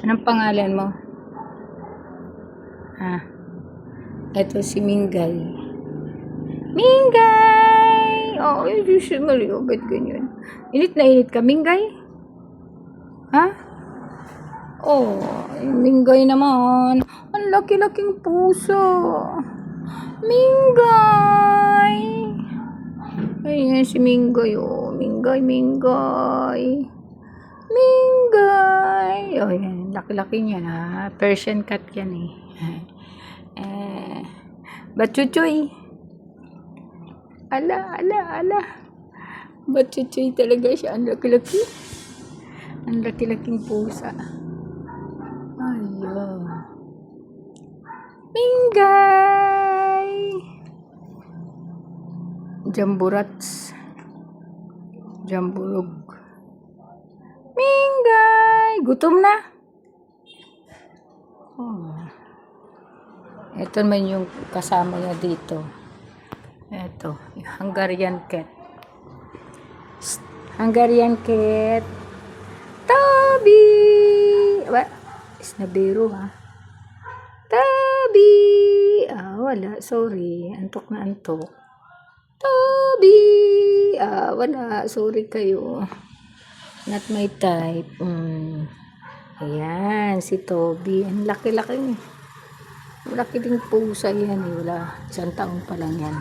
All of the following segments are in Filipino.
Anong pangalan mo? Ito si Mingay. Mingay! Oh, yung Diyos, mali. Oh, ba't ganyan? Init na init ka, Mingay? Ha? Oh, Mingay naman. Ang laki-laking puso. Mingay! Ayan si Mingay, oh. Mingay, Mingay. Mingay! Oh, yan. Laki-laki niyan, ha? Persian cat yan, eh. Batchuchoy. Ala. Batchuchoy talaga siya. Ang laki-laki. Ang laki-laking pusa. Ayun. Mingay! Jamburats. Jambulog. Mingay! Gutom na? Oh. Ito naman yung kasama niya dito. Ito, Hungarian cat. Hungarian cat. Toby! Aba, isnabero, ha? Toby! Wala. Sorry. Antok na antok. Toby! Wala. Sorry kayo. Not my type. Ayan, si Toby. Ang laki-laki niya. Malaki ding pusa yan, eh. Wala. 1 taon pa lang yan.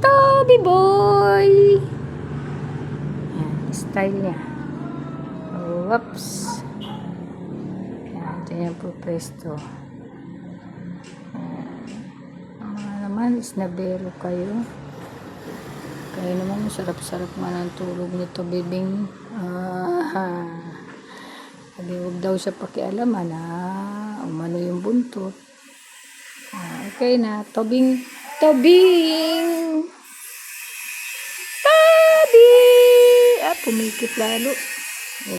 Toby boy! Yan, style niya. Whoops. Yan, ito yan po presto. Naman, isnabero kayo. Kaya naman, sarap-sarap man ang tulog nito, bibing. Sabi, huwag daw siya pakialaman, umano yung buntot. Okay na, Tobing! Toby! Pumikit lalo.